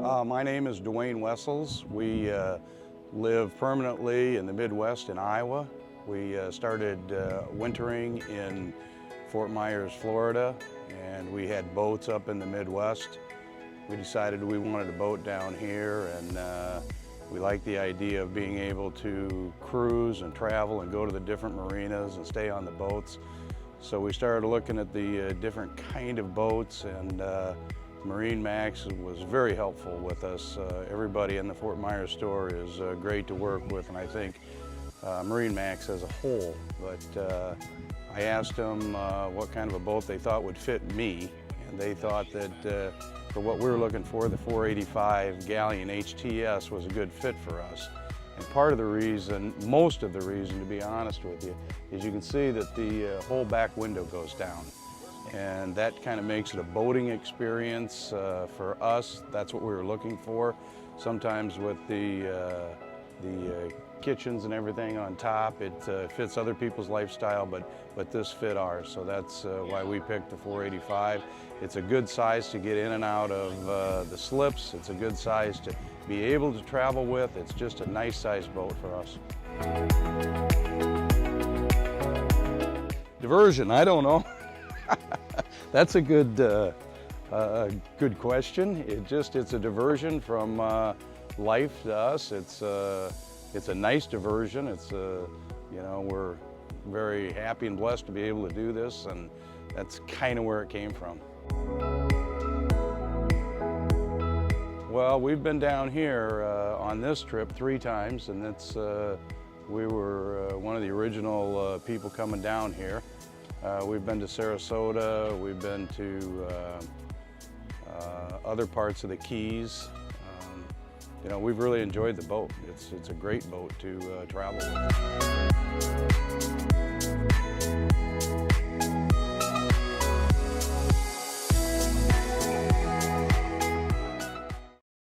My name is Dwayne Wessels. We live permanently in the Midwest in Iowa. We started wintering in Fort Myers, Florida, and we had boats up in the Midwest. We decided we wanted a boat down here, and we liked the idea of being able to cruise and travel and go to the different marinas and stay on the boats. So we started looking at the different kind of boats, and MarineMax was very helpful with us. Everybody in the Fort Myers store is great to work with, and I think MarineMax as a whole. But I asked them what kind of a boat they thought would fit me, and they thought that for what we were looking for, the 485 Galeon HTS was a good fit for us. And part of the reason, most of the reason to be honest with you, is you can see that the whole back window goes down. And that kind of makes it a boating experience for us. That's what we were looking for. Sometimes with the kitchens and everything on top, it fits other people's lifestyle, but this fit ours. So that's why we picked the 485. It's a good size to get in and out of the slips. It's a good size to be able to travel with. It's just a nice sized boat for us. Diversion, I don't know. That's a good question. It's a diversion from life to us. It's a nice diversion. You know, we're very happy and blessed to be able to do this, and that's kind of where it came from. Well, we've been down here on this trip 3 times, and we were one of the original people coming down here. We've been to Sarasota, we've been to other parts of the Keys. You know, we've really enjoyed the boat. It's a great boat to travel with.